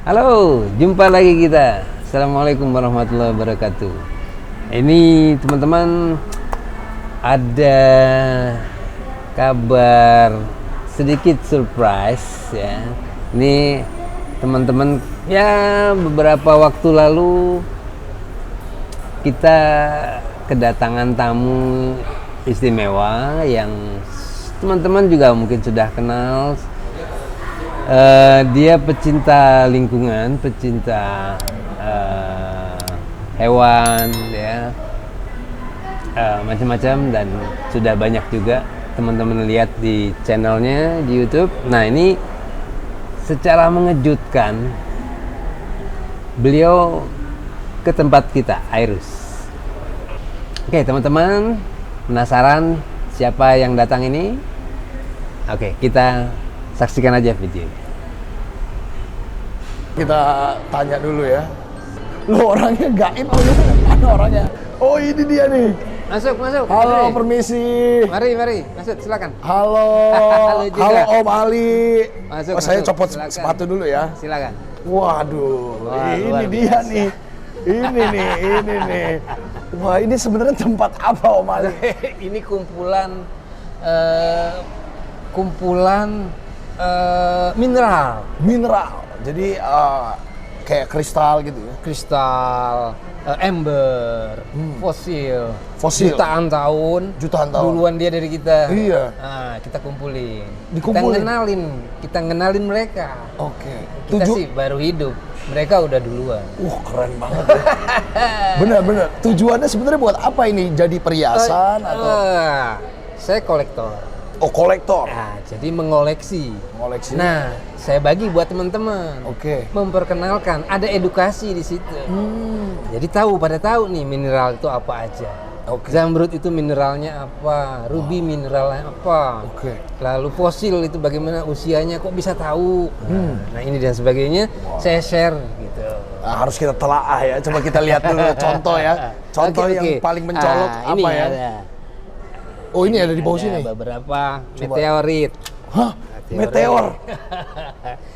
Halo, jumpa lagi kita. Assalamualaikum warahmatullahi wabarakatuh. Ini teman-teman ada kabar sedikit surprise ya. Ini teman-teman ya beberapa waktu lalu kita kedatangan tamu istimewa yang teman-teman juga mungkin sudah kenal. Dia pecinta lingkungan, pecinta hewan, ya, macam-macam, dan sudah banyak juga teman-teman lihat di channelnya di YouTube. Nah, ini secara mengejutkan beliau ke tempat kita, Airus. Oke, teman-teman penasaran siapa yang datang ini? Oke, kita saksikan aja video. Kita tanya dulu ya. Lo orangnya gaib atau mana orangnya? Oh, ini dia nih. Masuk. Halo, mari. permisi. Mari, masuk, silakan. Halo. Halo juga. Halo Om Ali. Masuk, saya masuk. copot Silakan. sepatu dulu ya. Silakan. Waduh, Wah, ini luar dia biasa. nih. Ini nih. Wah, ini sebenarnya tempat apa Om Ali? Ini kumpulan mineral, Jadi kayak kristal gitu ya. kristal, ember, fosil, jutaan tahun duluan dia dari kita. Iya. Nah, kita kumpulin. Dikumpulin? Kita ngenalin mereka. Oke. Kita sih baru hidup, mereka udah duluan. Keren banget ya. Bener. Tujuannya sebenarnya buat apa ini? Jadi perhiasan atau? Saya kolektor. Oh, kolektor. Nah, jadi mengoleksi. Mengoleksi. Nah, saya bagi buat teman-teman. Oke. Memperkenalkan, ada edukasi di situ. Jadi pada tahu nih mineral itu apa aja. Oke. Zamrud itu mineralnya apa, ruby mineralnya apa. Oke. Lalu fosil itu bagaimana usianya, kok bisa tahu. Nah, ini dan sebagainya saya share gitu. Nah, harus kita telaah ya. Coba kita lihat dulu contoh ya. Contoh Oke. yang paling mencolok ini apa ya? ada. Oh, ini ada di bawah sini. Beberapa meteorit. Hah? Meteor.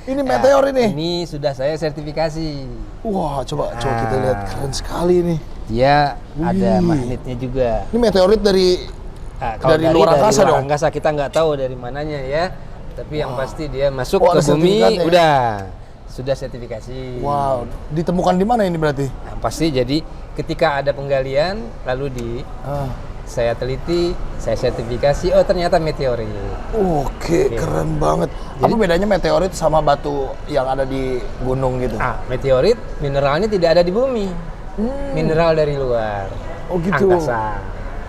Ini meteor ini. Ini sudah saya sertifikasi. Wah, coba kita lihat, keren sekali ini. Dia ada Wih. magnetnya juga. Ini meteorit dari Kalau dari luar angkasa luar dong. angkasa kita nggak tahu dari mananya ya. Tapi yang pasti dia masuk Oh, ke ada bumi sertifikatnya ya? udah sudah sertifikasi. Wow, ditemukan di mana ini berarti? Nah, pasti jadi ketika ada penggalian lalu saya teliti, saya sertifikasi, oh ternyata meteorit. Oke, keren banget. Apa bedanya meteorit sama batu yang ada di gunung gitu? Meteorit mineralnya tidak ada di bumi. Mineral dari luar. Oh gitu. Angkasa.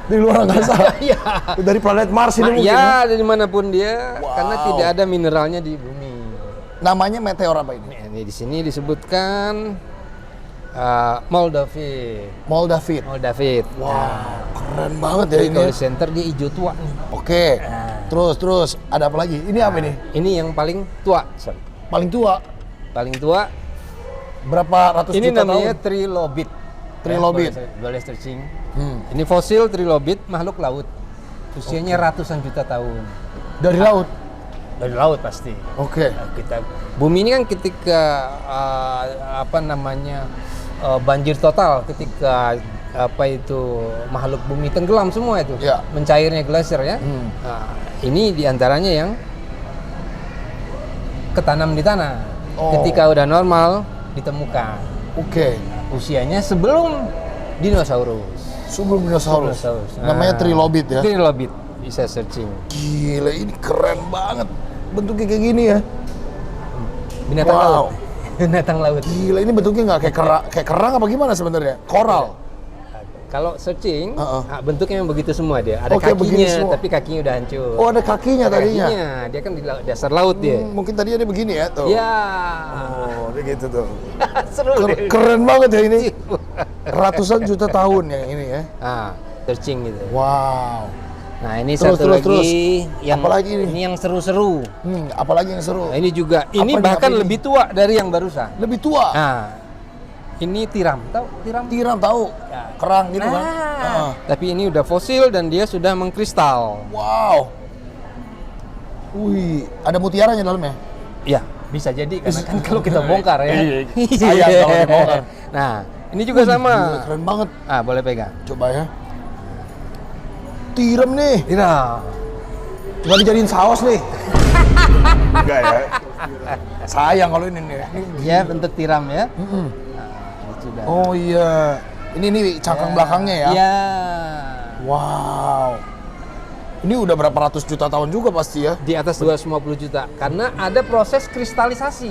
Di luar angkasa? Iya. Dari planet Mars ini mungkin? Ya, dari manapun dia, Wow. karena tidak ada mineralnya di bumi. Namanya meteor apa ini? Ini di sini disebutkan Moldavit. Moldavit. Wow, keren banget ya ini. Kalau center dia hijau tua nih. Oke. Terus ada apa lagi? Ini apa ini? Ini yang paling tua, Son. Paling tua. Paling tua. Berapa ratus Ini juta namanya tahun? trilobit. Trilobit. Boleh searching. Ini fosil trilobit, makhluk laut. Usianya ratusan juta tahun. Dari laut. Dari laut pasti. Oke. Bumi ini kan ketika banjir total, ketika makhluk bumi tenggelam semua itu, Ya. mencairnya glasier ya. Nah, ini diantaranya yang ketanam di tanah. Ketika udah normal ditemukan. Oke. Usianya sebelum dinosaurus. Sebelum dinosaurus. Nah, Namanya trilobit ya. Trilobit, bisa searching. Gila, ini keren banget. Bentuknya kayak gini ya. Binatang Wow. laut. Binatang laut. Gila, ini bentuknya nggak kayak kerang apa gimana sebenarnya? Koral. Kalau searching, bentuknya memang begitu semua dia. Ada Oke, begini kakinya, semua. tapi kakinya udah hancur. Oh, ada kakinya tadinya. Kakinya, dia kan di dasar laut dia. Mungkin tadi ada begini ya tuh. Ya. Oh, dia gitu tuh. Seru deh. Keren banget ya ini. Ratusan juta tahun yang ini ya. Searching gitu. Wow. Nah, ini Terus. yang Apalagi ini? ini yang seru-seru. Apalagi yang seru? Nah, ini juga, ini Apa bahkan nih? lebih tua dari yang barusan. Lebih tua. Nah, ini tiram, tahu tiram? Tiram tahu. Ya. Kerang gitu kan. Tapi ini udah fosil dan dia sudah mengkristal. Wow. Wih, ada mutiaranya dalamnya? Ya, Bisa jadi karena kan kalau kita bongkar ya. Iya, sayang kalau dibongkar. Nah, ini juga sama. Gila, keren banget. Boleh pegang. Coba ya. Tiram nih. Iya. Nggak dijadiin saus nih. Enggak ya. Sayang kalau ini nih. Ya, bentuk tiram ya. Mm-mm. Ini sudah. Oh iya. Ini cangkang belakangnya ya. Iya. Wow. Ini udah berapa ratus juta tahun juga pasti ya? Di atas 250 juta karena ada proses kristalisasi.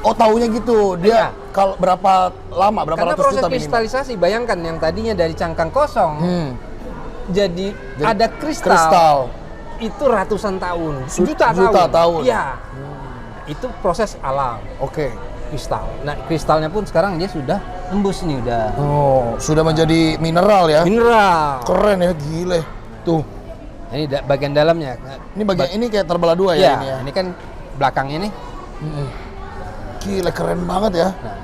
Oh, taunya gitu. Dia kalau berapa lama? Berapa Karena ratus proses juta minimal? kristalisasi, bayangkan yang tadinya dari cangkang kosong, jadi ada kristal. Kristal. Itu ratusan tahun, Juta juta tahun. Iya. Itu proses alam, Oke. kristal. Nah, kristalnya pun sekarang dia sudah tembus nih udah. Oh, sudah menjadi mineral ya? Mineral. Keren ya, gile. Tuh. Ini bagian dalamnya. Ini bagian ini kayak terbelah dua ya Iya, ini ya. ini kan belakangnya nih. Gile, keren banget ya. Nah,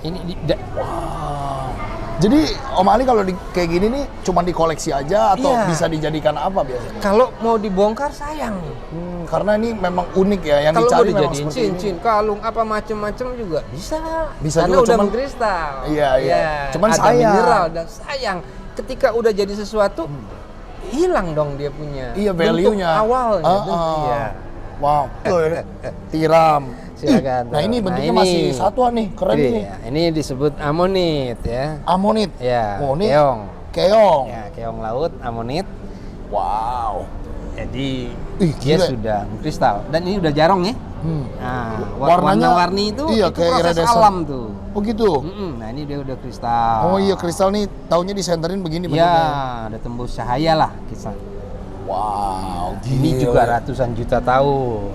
ini Wow. Jadi Om Ali kalau kayak gini nih cuma dikoleksi aja atau Iya. bisa dijadikan apa biasanya? kalau mau dibongkar sayang. Karena ini memang unik ya, yang Kalau mau dicari memang dijadiin seperti ini. cincin, kalung, apa macam-macam juga bisa. Bisa Karena juga, udah cuman- mengkristal. Iya, iya. Cuman ada sayang. mineral dan sayang. Ketika udah jadi sesuatu, hilang dong dia punya Iya, bentuk value-nya. awalnya. Iya. Wow. Tuh ya. Tiram. Silakan. Nah, ini tuh. bentuknya ini. masih satuan nih, keren Ini, nih. ya, ini disebut amonit ya. Amonit. Ya, Oh, ini keong. keong. Ya, keong laut, amonit. Wow. Jadi Ih, dia gila. sudah kristal dan ini udah jarang ya. Nah, Warnanya- warna-warni itu iya, itu kayak proses iridescent. alam tuh. Oh gitu. Nah, ini dia udah kristal. Oh iya, kristal nih taunya disenterin begini bentuknya. Ya, ada tembus cahaya lah kisah. Wow, Ini gila. juga ratusan juta tahun.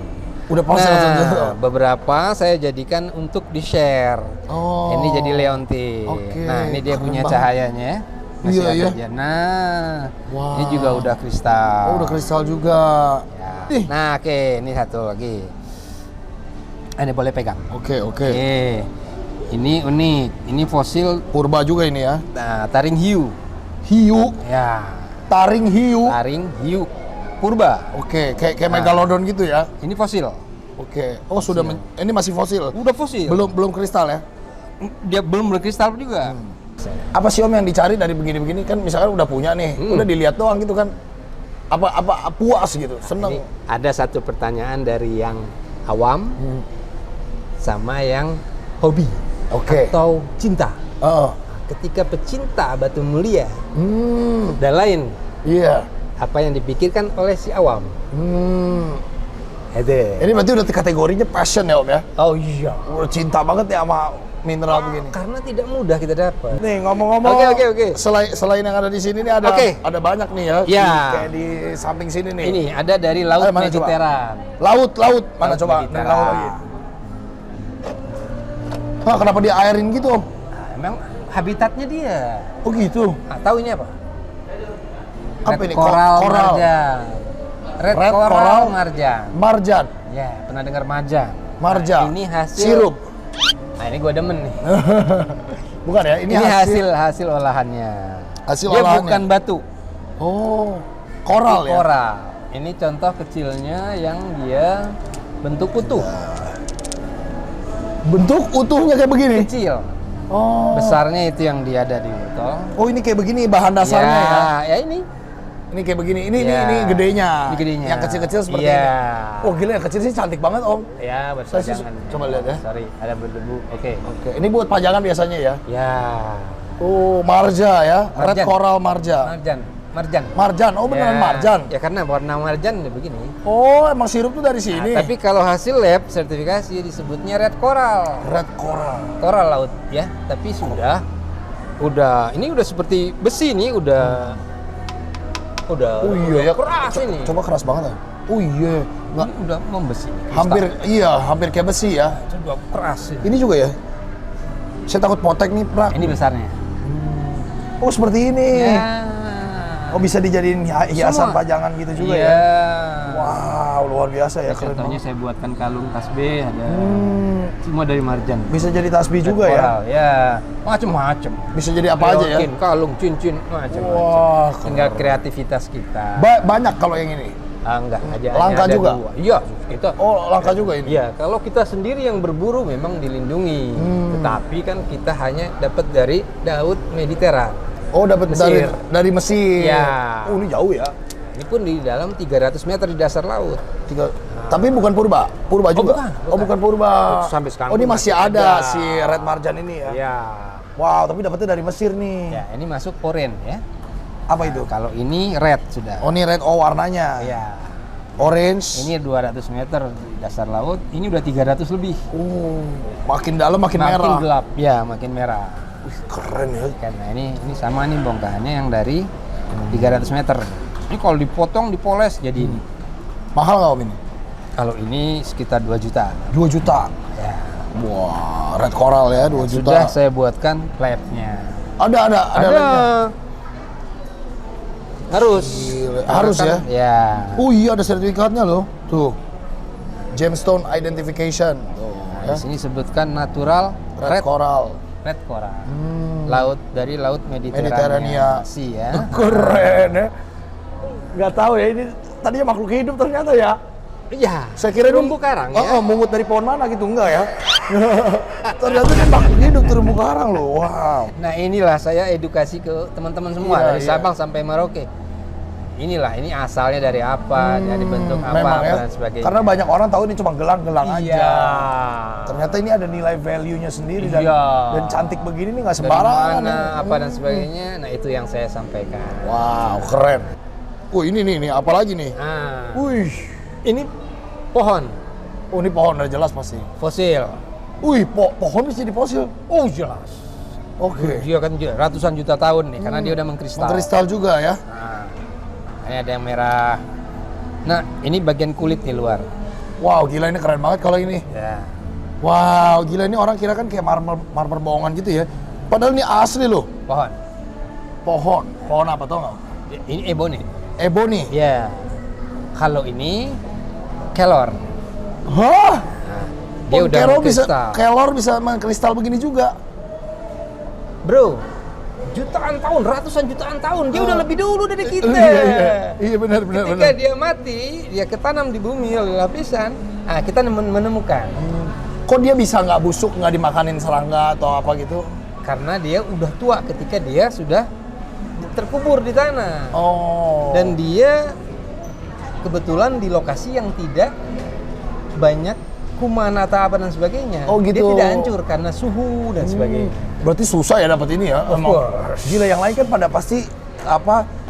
Udah pasti ratusan juta. Beberapa saya jadikan untuk di-share. Oh. Ini jadi leontin. Oke, Nah, ini dia keren punya banget. cahayanya. Masih Iya, ada iya. aja. Nah, Wow. ini juga udah kristal. Oh, udah kristal juga. Ya. Ih. Nah, oke, ini satu lagi. Ini boleh pegang. Oke. Oke. Ini unik. Ini fosil Purba juga ini ya. taring hiu. Hiu, Ya, taring hiu. taring hiu purba. Oke, kayak megalodon gitu ya. Ini fosil. Oke. Oh, sudah ini masih fosil. Udah fosil. Belum kristal ya. Dia belum berkristal juga. Apa sih Om yang dicari dari begini-begini kan misalkan udah punya nih, udah dilihat doang gitu kan. Apa puas gitu, seneng. Ini ada satu pertanyaan dari yang awam sama yang hobi Oke. atau cinta. Heeh. Ketika pecinta batu mulia Hmm. dan lain, Iya. apa yang dipikirkan oleh si awam? Itu. Ini berarti udah kategorinya passion ya Om ya? Oh iya. Udah cinta banget ya sama mineral begini. Karena tidak mudah kita dapat. Nih ngomong-ngomong, Oke. Selain yang ada di sini nih ada banyak nih ya. Ya. Kayak di samping sini nih. Ini ada dari laut Ayo, mana coba? Mediteran. Laut mana Laut coba? Dari Mediteran. laut lagi. Hah, kenapa dia airin gitu Om? Nah, emang habitatnya dia. Oh gitu. Tahu ini apa? Apa Red ini? Coral Coral. marjan. Red Red coral coral marjan. Marjan. Ya, pernah dengar marjan? Marjan. Nah, ini hasil Sirup. Nah, ini gua demen nih. Bukan ya? Ini, Ini hasil olahannya. Hasil Dia olahannya. bukan batu. Oh, koral Ini ya? Coral. Ini contoh kecilnya yang dia bentuk utuh. Bentuk utuhnya kayak begini. Kecil. Oh. Besarnya itu yang dia ada di botol. Oh, ini kayak begini bahan dasarnya ya. Ya ini. Ini kayak begini. Ini Ya. ini gedenya. Ini gedenya. Yang kecil-kecil seperti Iya. ini. Oh, gila yang kecil sih cantik banget, Om. Ya, Saya sih berpajangan. coba lihat ya. Sorry, ada berdebu. Oke. Oke, ini buat pajangan biasanya ya. Ya. Oh, marja ya. Red Marjan. coral marja. Marjan. Marjan. Oh, beneran Ya. marjan. Ya karena warna marjan ya begini. Oh, emang sirup tuh dari sini. Nah, tapi kalau hasil lab sertifikasi disebutnya red coral. Red coral. Coral laut ya, tapi ini udah seperti besi nih, udah Oh iya ya. keras ini. Coba keras banget ya. Oh iya. Nggak, Ini udah membesi. hampir kayak besi ya. Coba keras ini. Ini juga ya. Saya takut potek nih, Prak. Ini besarnya. Oh, seperti ini. Ya. Oh, bisa dijadiin hiasan Semua. pajangan gitu juga Iya. ya. Wow, luar biasa ya, keren Contohnya banget. saya buatkan kalung tasbih ada. Semua dari marjan. Bisa jadi tasbih juga ya. Coral, ya. Macem-macem. Bisa jadi apa aja ya. Leontin, kalung, cincin, macam-macam. Wah, Tinggal kreativitas kita. Banyak kalau yang ini. Enggak, aja. Langka ada juga? 2. Iya, kita. Oh, langka juga ini? Iya, kalau kita sendiri yang berburu memang dilindungi. Tetapi kan kita hanya dapat dari laut Mediterania. Oh, dapat Mesir. dari Mesir. Ya. Oh, ini jauh ya. Ini pun di dalam 300 meter di dasar laut. Tapi bukan purba juga. bukan. Oh, bukan purba. Sampai sekarang Oh, ini pun masih masih ada ada. si red marjan ini ya. Ya. Wow, tapi dapetnya dari Mesir nih. Ya, ini masuk oren ya. Apa itu? Kalau ini red sudah. Oh, ini red, oh warnanya. Ya. Orange. Ini 200 meter di dasar laut. Ini udah 300 lebih. Makin dalam makin merah. Makin gelap. Ya, makin merah. Wih, keren ya. Karena ini sama nih bongkahannya yang dari 300 meter. Ini kalau dipotong, dipoles jadi ini. Mahal nggak Om ini? Kalau ini sekitar 2 juta. 2 juta. Ya. Wah, red coral ya 2 juta. Sudah saya buatkan labnya. Ada labnya. Harus. Gila, harus ya? Ya. Oh iya, ada sertifikatnya loh. Tuh. Gemstone Identification. Tuh, Nah, di sini sebutkan natural red coral. red coral. Laut dari laut Mediterania. Sea ya. Keren ya. Nggak tahu ya, ini tadinya makhluk hidup ternyata ya. Iya. Saya kira terumbu karang ya. Oh, mungut dari pohon mana gitu, enggak ya? Ternyata ini makhluk hidup terumbu karang loh. Wow. Nah, inilah saya edukasi ke teman-teman semua Iya, dari iya. Sabang sampai Merauke. Inilah, ini asalnya dari apa, dari bentuk apa, Memang ya. dan sebagainya. Karena banyak orang tahu ini cuma gelang-gelang Iya. aja. Ternyata ini ada nilai value-nya sendiri dan, Iya. dan cantik begini nih nggak dari sembarangan. mana, ya. apa dan sebagainya. Nah, itu yang saya sampaikan. Wow, keren. Ini nih, apa lagi nih? Nah, Wih, ini pohon oh ini pohon udah jelas pasti. fosil. Wih, pohon bisa jadi fosil. Oh, jelas. Oke. Dia kan ratusan juta tahun nih, karena dia udah mengkristal. Mengkristal juga ya. Nah, ini ada yang merah. Nah, ini bagian kulit nih luar. Wow, gila ini keren banget kalau ini. Ya. Wow, gila ini orang kira kan kayak marmer bohongan gitu ya. Padahal ini asli loh. Pohon. Pohon apa tau nggak? Ini ebony. Ebony. Ya. Kalau ini kelor. Hah? Nah, dia udah mengkristal. Kelor bisa mengkristal begini juga. Bro, jutaan tahun, ratusan jutaan tahun, dia udah lebih dulu dari kita. Iya benar. Ketika dia mati, dia ketanam di bumi oleh lapisan. Nah, kita menemukan. Kok dia bisa nggak busuk, nggak dimakanin serangga atau apa gitu? Karena dia udah tua ketika dia sudah terkubur di tanah. Oh. Dan dia kebetulan di lokasi yang tidak banyak kuman atau apa dan sebagainya. Oh, gitu. Dia tidak hancur karena suhu dan sebagainya. Berarti susah ya dapat ini ya? Of course. Gila, yang lain kan pada pasti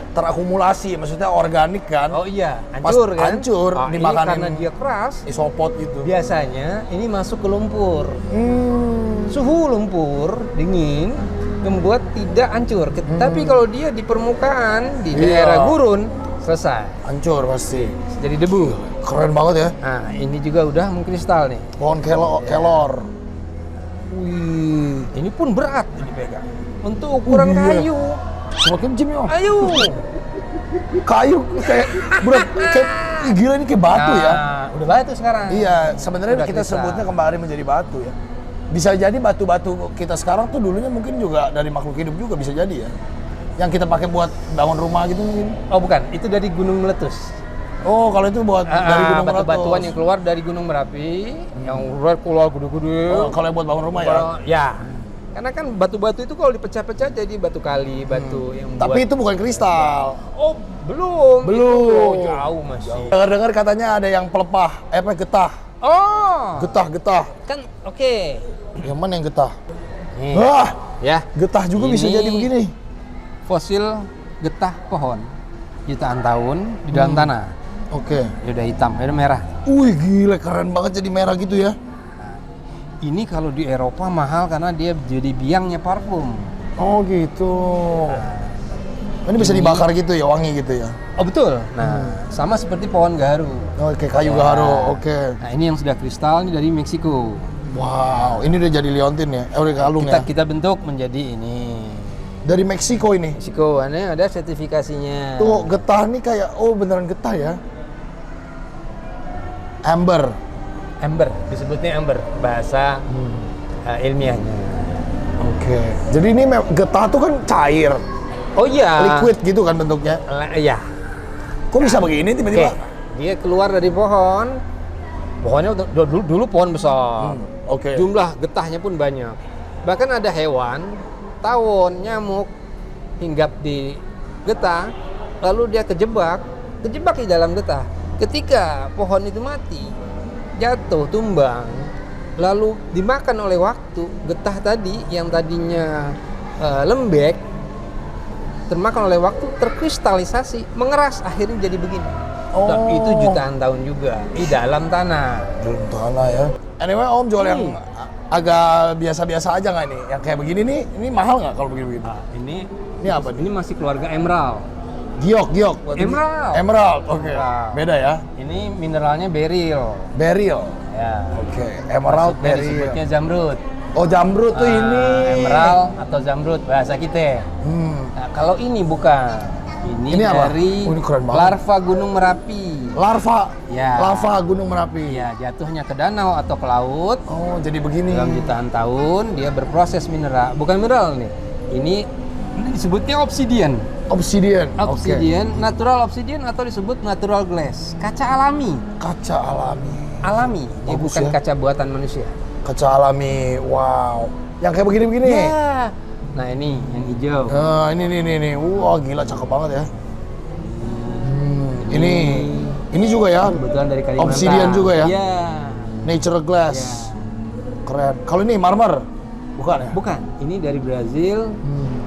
terakumulasi, maksudnya organik kan? Oh iya, hancur kan? Hancur, Ini dimakanin karena dia keras. isopot gitu. Biasanya ini masuk ke lumpur. Suhu lumpur dingin membuat tidak hancur. Tapi kalau dia di permukaan di Iya. daerah gurun selesai. Hancur pasti. Jadi debu. Keren banget ya. Nah, ini juga udah mengkristal nih. Pohon kelor. Wih, ini pun berat dipegang. Untuk ukuran Iya. kayu. Semakin jim ya. Ayo. Kayu kayak berat. Ih, gila ini kayak batu ya. Udah batu sekarang. Iya, sebenarnya Udah kita kristal. sebutnya kembali menjadi batu ya. Bisa jadi batu-batu kita sekarang tuh dulunya mungkin juga dari makhluk hidup juga bisa jadi ya. Yang kita pakai buat bangun rumah gitu mungkin. Oh bukan, itu dari gunung meletus. Oh, kalau itu buat dari gunung meletus. Batu-batuan yang keluar dari gunung Merapi, yang keluar gede-gede. Oh, kalau yang buat bangun rumah ya. Ya. Karena kan batu-batu itu kalau dipecah-pecah jadi batu kali, batu yang Tapi itu bukan kristal. Oh, belum. Belum. Itu jauh masih. Dengar-dengar katanya ada yang pelepah, getah. Oh. Getah. Kan oke. Yang mana yang getah? Nih. Wah, Ya, getah juga bisa Ini- jadi begini. fosil getah pohon jutaan tahun di dalam tanah. Oke. Dia udah hitam, dia udah merah. Wih, gila keren banget jadi merah gitu ya. Ini kalau di Eropa mahal karena dia jadi biangnya parfum. Oh, gitu. Ini bisa dibakar gitu ya, wangi gitu ya. Oh betul. Nah, sama seperti pohon gaharu. Oke, kayu Ya. gaharu. Oke. Nah, ini yang sudah kristal ini dari Meksiko. Wow, ini udah jadi liontin ya? Udah kalung ya? Kita bentuk menjadi ini. Dari Meksiko ini? Meksiko, ini ada sertifikasinya. Tuh, getah nih kayak, oh beneran getah ya? Amber. Amber, disebutnya amber, bahasa ilmiahnya. Oke. Jadi ini getah tuh kan cair, Oh iya. liquid gitu kan bentuknya. Iya. Kok bisa begini tiba-tiba? dia keluar dari pohon. Pohonnya dulu pohon besar. Oke. Jumlah getahnya pun banyak. Bahkan ada hewan, tawon, nyamuk hinggap di getah, lalu dia kejebak di dalam getah. Ketika pohon itu mati, jatuh, tumbang, lalu dimakan oleh waktu, getah tadi yang tadinya lembek, termakan oleh waktu, terkristalisasi, mengeras, akhirnya jadi begini. Dan itu jutaan tahun juga di dalam tanah. Dalam tanah ya. Anyway, Om jual yang agak biasa-biasa aja nggak nih? Yang kayak begini nih, ini mahal nggak kalau begini-begini? Ini apa nih? Ini masih keluarga emerald. Giok. Emerald. Oke. Beda ya. Ini mineralnya beryl. Beryl. Ya. Oke. Emerald, Maksudnya beryl. disebutnya zamrud. Oh, jamrud tuh ini. Emerald atau zamrud bahasa kita. Nah, kalau ini bukan. Ini apa? dari Ini keren banget. larva Gunung Merapi. Larva. Ya. Lava Gunung Merapi. Ya, jatuhnya ke danau atau ke laut. Oh, jadi begini. Dalam jutaan tahun dia berproses mineral. Bukan mineral nih. Ini disebutnya obsidian. Obsidian. Obsidian, natural obsidian atau disebut natural glass. Kaca alami. Kaca alami. Alami, dia Bagus bukan ya. kaca buatan manusia. Kaca alami. Wow. Yang kayak begini-begini. Ya. Nah, ini yang hijau. Nah, ini. Wah, gila cakep banget ya. Ini juga ya. Kebetulan dari Kalimantan. Obsidian juga ya. Iya. Natural glass. Keren. Kalau ini marmer? Bukan ya? Bukan, ini dari Brazil.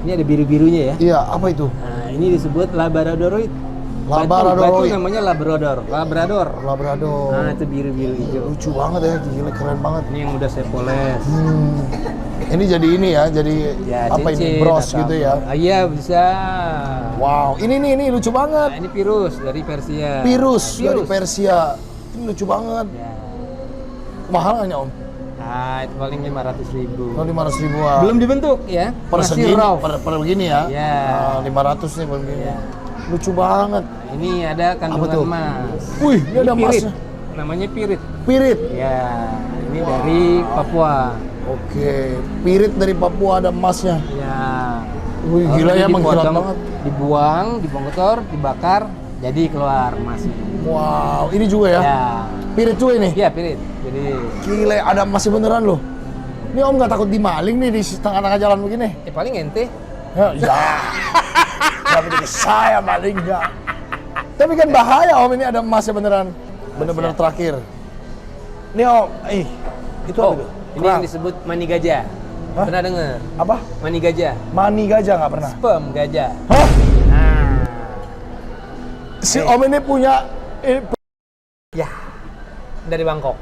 Ini ada biru-birunya ya. Iya, apa itu? Nah, ini disebut labradoroid. Labradoroid. Batu namanya labrador. Labrador. Nah, itu biru-biru hijau. Lucu banget ya, gila keren banget. Ini yang udah saya poles. Ini jadi ini ya, jadi Ya, apa ini? cincin Bros atau gitu apa. ya. Ah, iya, bisa. Wow, ini lucu banget. Nah, ini virus dari Persia. Virus dari Persia. Ini lucu banget. Ya. Mahal nggak Om? Ah, itu paling 500.000. Oh, 500 ribuan. Belum dibentuk ya. Per Masih segini, raw. per begini ya. Iya. 500 nih per begini. Iya. Lucu banget. Ini ada kandungan tuh? emas. Wih, ini ada pirit. emasnya. Namanya pirit. Pirit. Ya, ini dari Papua. Oke, pirit dari Papua ada emasnya. Ya. Wih, Kalau gila ini ya, mengkilat banget. Dibuang, dibongkar, dibakar, jadi keluar emasnya. Wow, ini juga ya. Ya. Pirit juga ini. Iya, pirit. Jadi Gila, ada emasnya beneran loh. Ini Om nggak takut dimaling nih di tengah-tengah jalan begini? paling ente. Ya. Tapi jadi saya malingnya. Tapi kan bahaya Om, ini ada emasnya beneran. Bener-bener terakhir. Ini Om, itu apa itu? Ini yang disebut mani gajah. Hah? Pernah dengar? Apa? Mani gajah. Mani gajah nggak pernah? Sperm gajah. Hah? Nah. Si Om ini punya Ya. Dari Bangkok.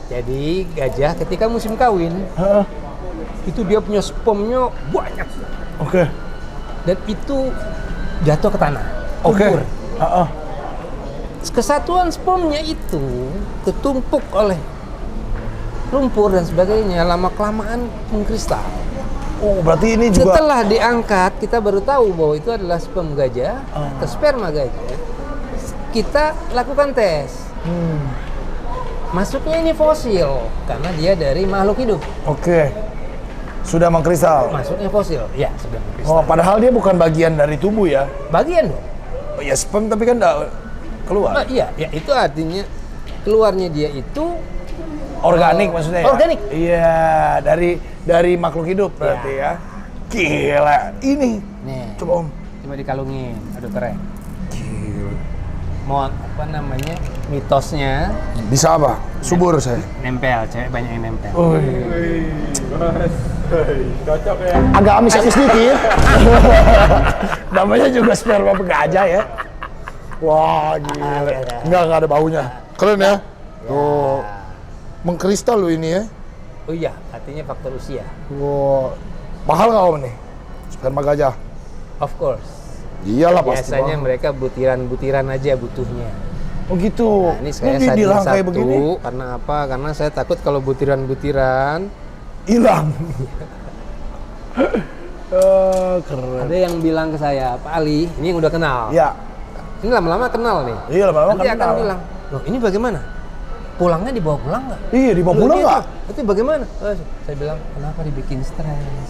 Jadi gajah ketika musim kawin Hah? itu dia punya spermnya banyak Oke. dan itu jatuh ke tanah. Oke. Kubur. Heeh. Kesatuan spermnya itu ketumpuk oleh lumpur dan sebagainya, lama kelamaan mengkristal. Oh, berarti ini juga Setelah diangkat, kita baru tahu bahwa itu adalah sperm gajah atau sperma gajah. Kita lakukan tes. Masuknya ini fosil karena dia dari makhluk hidup. Oke. Sudah mengkristal. Masuknya fosil, ya sudah mengkristal. Oh, padahal dia bukan bagian dari tubuh ya. Bagian dong. Oh, ya sperm tapi kan enggak keluar. Iya, ya itu artinya keluarnya dia itu Organik maksudnya ya? Organik. Iya, dari makhluk hidup berarti ya. Gila. Ini. nih. Coba Om. Coba dikalungin, aduh keren. Gila. Mau apa namanya? Mitosnya Bisa apa? Subur saya. nempel, cewek banyak yang nempel. Cocok ya. Agak amis-amis dikit. Namanya juga sperma gajah ya. Wah, gila. Enggak ada baunya. Keren ya? Tuh. Mengkristal loh ini ya. Oh iya, artinya faktor usia. Wah. Mahal nggak Om nih? Sperma gajah? Of course. Iyalah pasti. Biasanya mahal. mereka butiran-butiran aja butuhnya. Oh gitu. Nah, ini saya Ini sajiin dirangkai satu begini. karena apa? Karena saya takut kalau butiran-butiran Hilang. Keren. ada yang bilang ke saya, Pak Ali, ini yang udah kenal. Ya. Ini lama-lama kenal nih. Iya lama-lama Nanti kan akan kenal. bilang, loh ini bagaimana? Pulangnya dibawa pulang nggak? Iya, dibawa Loh, pulang gitu. nggak? Itu bagaimana? Saya bilang, kenapa dibikin stres?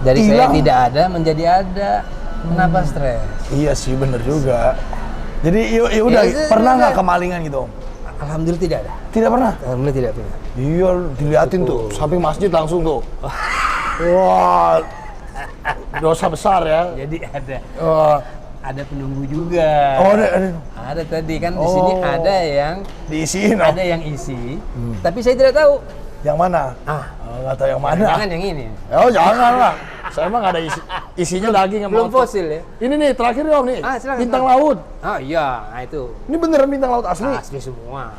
Dari saya Hilang. tidak ada menjadi ada. Kenapa stres? Iya sih bener juga. Jadi ya udah, Ya, pernah sudah. nggak kemalingan gitu Om? Alhamdulillah tidak ada. Tidak pernah? Alhamdulillah tidak pernah. Iya, diliatin tuh, samping masjid langsung tuh. Wah, dosa besar ya. Jadi ada Wah, ada penunggu juga. oh ada. Ada tadi kan di sini Oh. ada yang Diisiin Om. ada yang isi, tapi saya tidak tahu. Yang mana? Nggak tahu yang mana. Jangan yang ini. Oh jangan lah. Saya emang nggak ada isinya daging sama Belum otot. fosil ya. Ini nih terakhir ya Om nih. Silakan, Bintang silakan. laut. Oh iya, nah itu Ini beneran bintang laut asli. asli semua.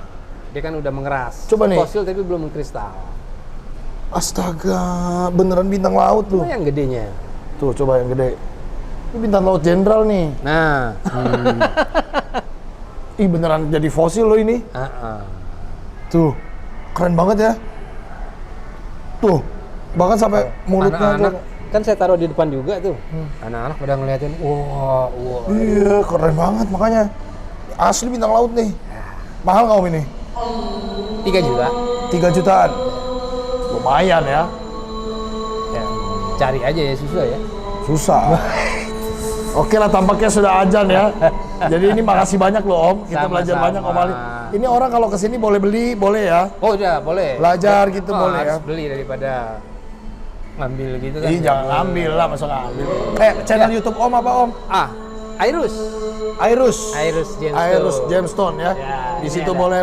Dia kan udah mengeras. Coba nih. Fosil tapi belum mengkristal. Astaga, beneran bintang laut tuh. Cuma yang gedenya. Tuh coba yang gede. Ini bintang laut jenderal nih. Nah, Ih beneran jadi fosil loh ini. Tuh, keren banget ya. Tuh, bahkan sampai mulutnya anak-anak tuh. kan saya taruh di depan juga tuh. Anak-anak pada ngeliatin, wah. Iya, keren banget makanya. Asli bintang laut nih. Mahal nggak Om ini? 3 juta. 3 jutaan. Lumayan ya. Ya, cari aja ya susah ya. Susah. Oke lah, tampaknya sudah azan ya. Jadi ini makasih banyak loh Om. Kita Sama-sama. belajar banyak Om Ali. Ini orang kalau kesini boleh beli, boleh ya. Oh udah boleh. Belajar gitu boleh harus ya. beli daripada ngambil gitu kan. Ih jangan ngambil lah, masa ngambil. Channel YouTube Om apa Om? Airus Airus. Gemstone. Airus Gemstone ya. Ya, Di ini situ ada. boleh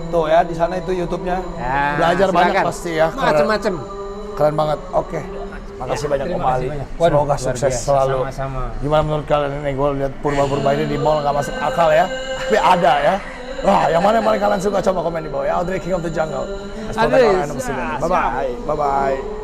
tuh ya, di sana itu YouTube-nya. Ya, Belajar banyak silakan. pasti ya. Macem-macem. Keren banget. Oke. Makasih banyak terima Om Ali. kasih banyak. Waduh, Semoga luar sukses biasa. selalu. Sama-sama. Gimana menurut kalian ini? Gue lihat purba-purba ini di mall nggak masuk akal ya. Tapi ada ya. Wah, yang mana yang paling kalian suka coba komen di bawah ya. Audrey King of the Jungle. Audrey, Bye bye. Bye bye.